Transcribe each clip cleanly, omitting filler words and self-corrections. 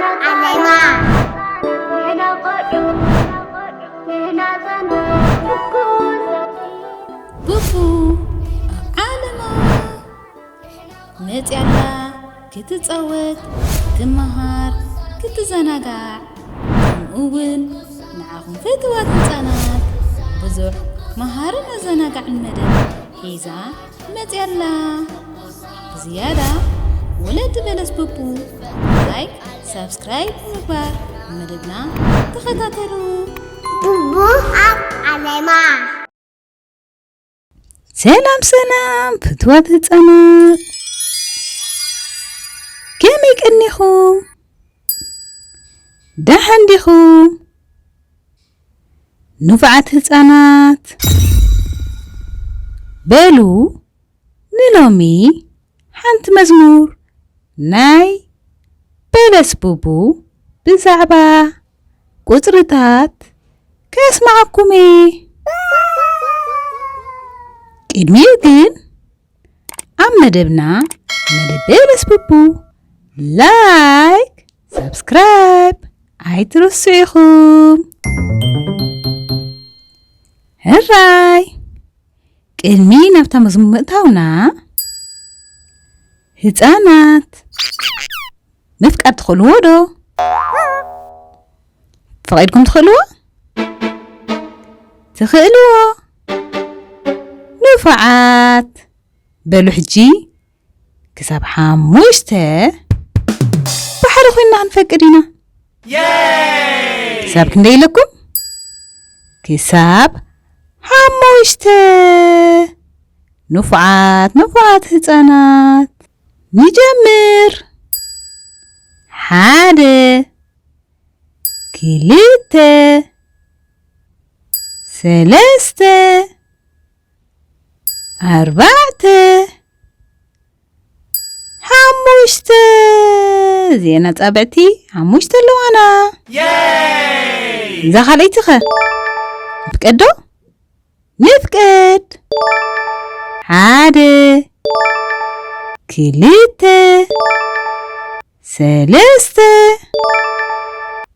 عليما بوبو علما متيالا كتتصوت تمهار كتزناغع أول معهم فتوات متانات بزح مهارنا زناغع المدن حيزا متيالا زيادة ولد بلس بوبو لايك سبسكرايب مبار مددنا تخطاتلو بوبو عليما سلام سلام فتوات هتسانات كميك انيخو دحن ديخو نفعت هتسانات بلو نلومي حنت مزمور ناي بلس بوبو بزعبا قطرتات كاسمعكمي إدميرجن أما دبنا مدبلس بوبو لايك سبسكرايب عيترسيخم هراي كلمي نفتا مزمتاونا هتانات نفك أدخلوا دو فقيدكم تخلوا تخلوا نفعات بلوحجي كساب حاموشته بحر خوينا نفكرينا كساب كندي لكم كساب حاموشته نفعات هتانات نجمر حادة كليته سلسته أربعة حموشته زينة تابعتي حموشته اللي أنا إذا خليتها نفقدو نفقد حادة كليته سلسته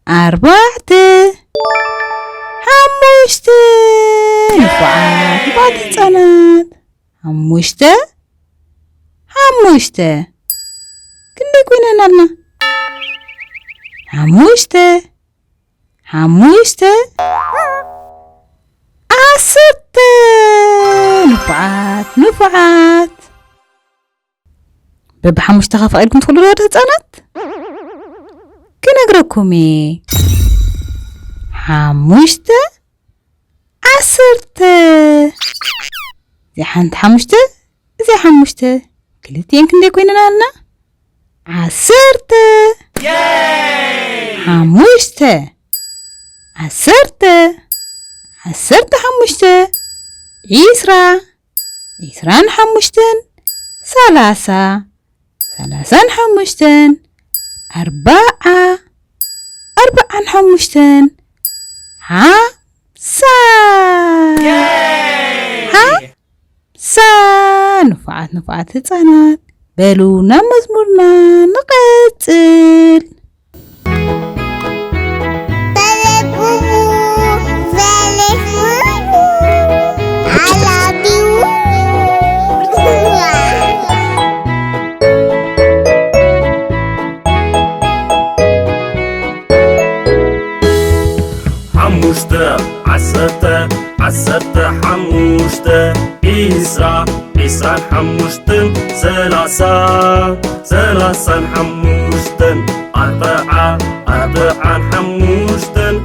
أربعة حموشته نفعات هتسانات حموشته كندي كويننا لنا حموشته عصرته نفعات بب حموشته خاف عيدكم تقولوا له هتسانات كنقرأكمي حموشته عصرته زي حنت حموشته كلتين كندي كويننا لنا عصرته حموشته عصرته حموشته عسران حموشتن ثلاثة حموشتن أربعة حموشتن نفعات هتسانات بلونا مزمورنا نقتل حموشته عسرته حموشته إسران حموشتن ثلاثة حموشتن أربعة حموشتن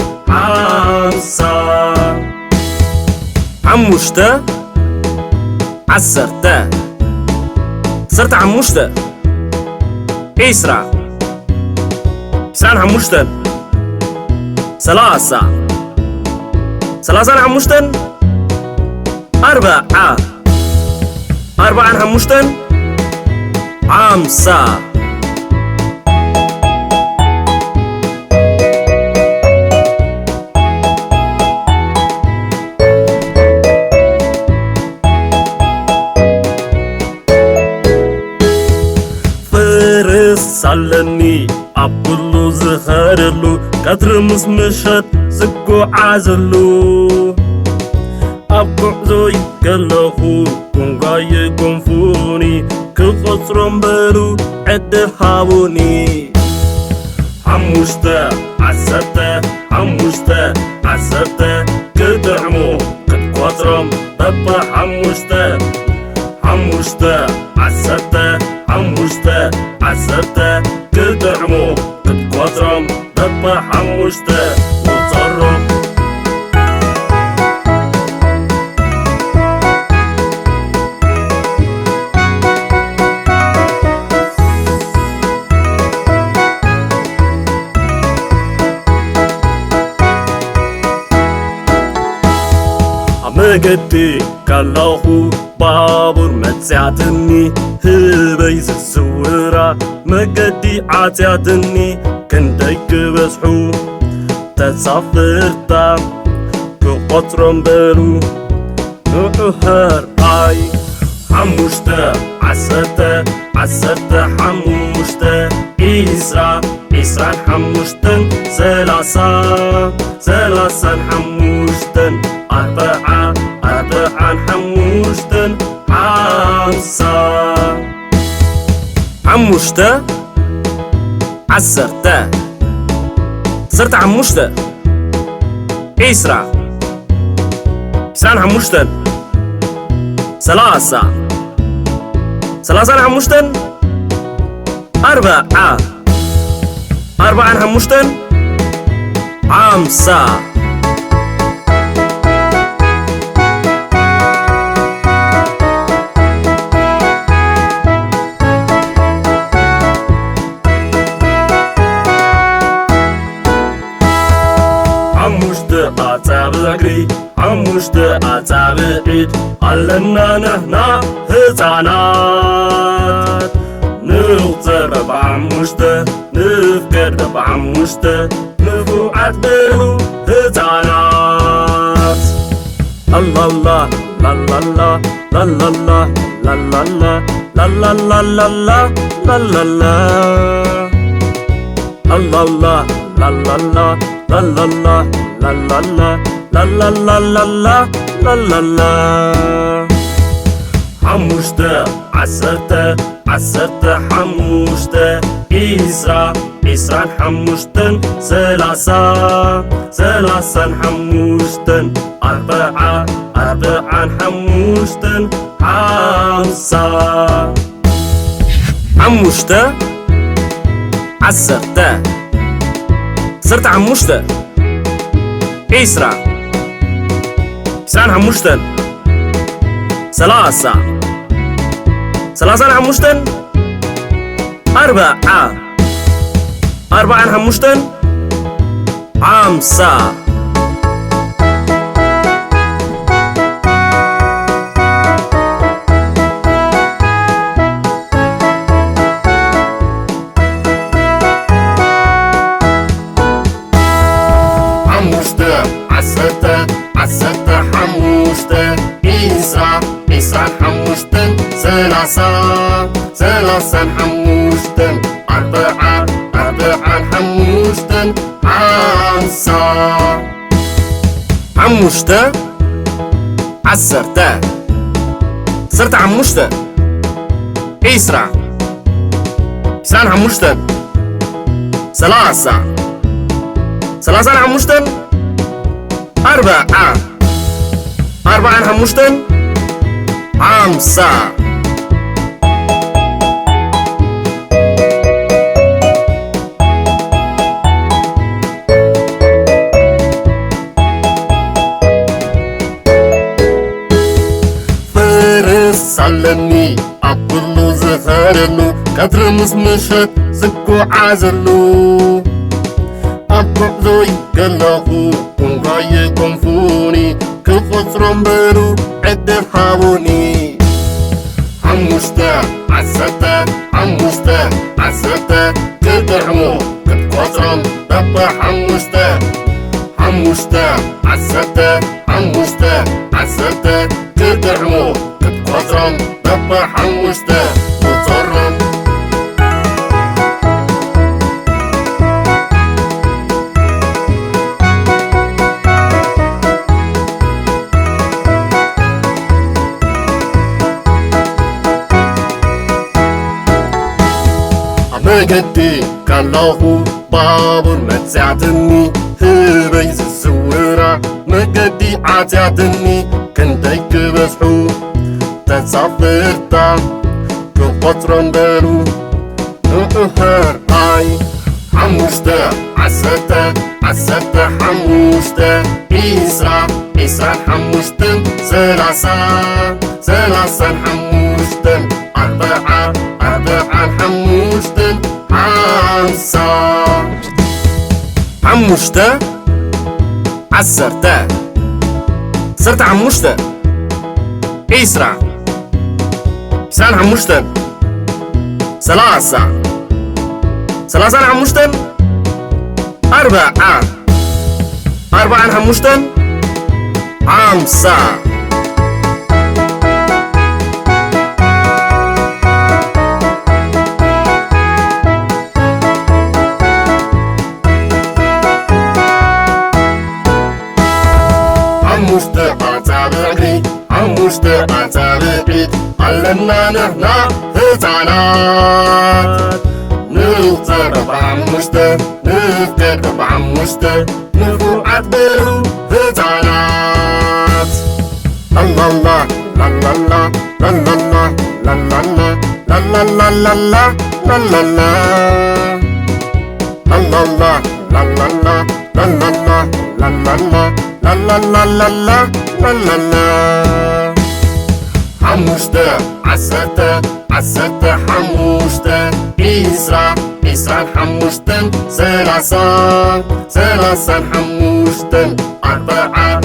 حموشته عسرته حموشته إسران حموشتن ثلاثة حموشتن أربعة حموشتن خمسة فرس علني أبلو زخارلو كتر مسمشت زكو عازلو أبقع زوي كاللخو كونغاي كونفوني كخصرم بلو عد هاوني حموشتا عسرتا حموشتا عسرتا كدعمو كتقوطرم بابا حموشتا حموشتا عسرتا حموشتا عسرتا كدعمو كتقوطرم بابا حموشتا وصرم مقدي كاللهو بابور متسعتني هبي زسورا مقدي عاتياتني كنتيك بسحو تسافرتا كقطرم بلو نهر هاي حموشتا عسرتا عسرتا حموشتا إسرا حموشتن سلاسا حموشتن أربعة حموشتن خمسة حموشتا عسرتا صرت حموشتا إسرا حموشتن سلاسة حموشتن أربعة حموشتن خمسة أتابعي حموشت أتابعي علنا نهنا هزانات نغتر بعموشت نفكر بعموشت نفوعت بلو هزانات الله الله لا لا لا لا لا لا لا لا لا لا لا لا لا لا لا الله الله لا لا لا لا لا لا لا لا لا لا لا لا لا لا حموشتا عسرتا حموشتا إسرا حموشتن سلاسا حموشتن أربعة حموشتن خمسة حموشتا عسرتا صرت حموشتا إسرا حموشتن سلاسا حموشتن أربعة حموشتن خمسة عسرتا حموشتا إسرا حموشتن سلاسا حموشتن أربعة حموشتن خمسة حموشتا عسرتا صرت حموشتا إسرا حموشتن سلاسا حموشتن أربعة حموشتن خمسة فرس علني أبلو زخارلو كتر مسمشت زكو عازلو أبقذوي قلقو كونغاي كونفوني كخصرم بلو عد هاوني حموشتا عسرتا كدعمو كتقوطرم بابا حموشتا عسرتا كدعمو كتقوطرم بابا حموشتا وصرم مجدي كالله بابور متسعتني هبي زسورة مجدي عتعتني كنتيك بسحو تسافرتا كفترن بلو نقهر هاي حموشتا عستا حموشتا إسرا حموشتن سلاسا حموشتن أربعة حموشتن حمسة حموشتا عسرتا صرت حموشتا إسرا سان حموشتن سلاسا حموشتن أربعة حموشتن خمسة حموشتا بيت علمنا نحنا هزانات نغترب حموشتا نفتكر حموشتا نفوعات بلو هزانات لا لا لا لا لا لا لا لا لا لا لا لا لا لا لا لا لا لا حموشتا عستا حموشتا إسرا حموشتن سلاسا حموشتن أربعة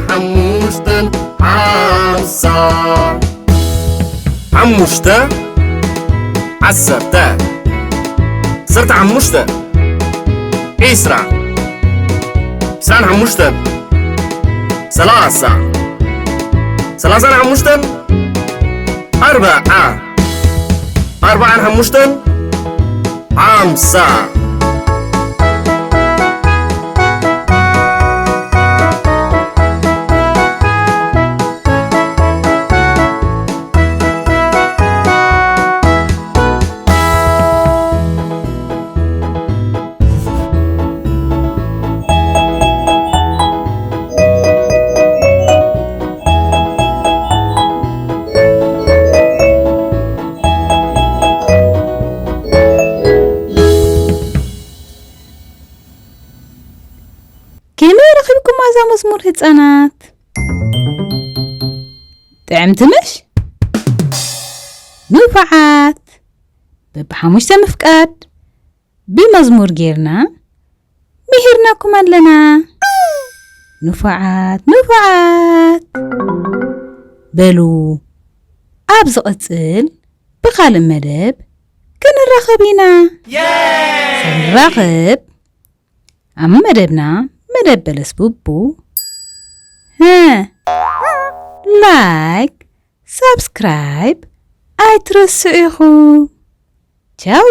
حموشتن خمسة حموشتا عستا صرت حموشتا إسرا سان حموشتن سلاسا حموشتن أربعة حموشتن خمسة مزمور ህፃናት ጥዕምትምሽ ንፋዓት በብሓሙሽተ ምፍቃድ ብመዝሙር ጌርና ምሂርናኩም ኣለና ንፋዓት በሉ ኣብ ዝቕፅል ብኻልእ መደብ ክንራኸብ ኢና ክንራኸብ ኣብ መደብና مدب بلس بوبو لايك سبسكرايب اي ترسعيخو تشاو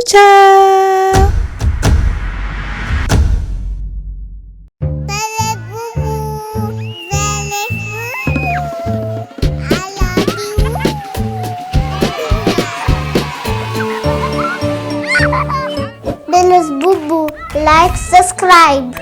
بلس بوبو لايك سبسكرايب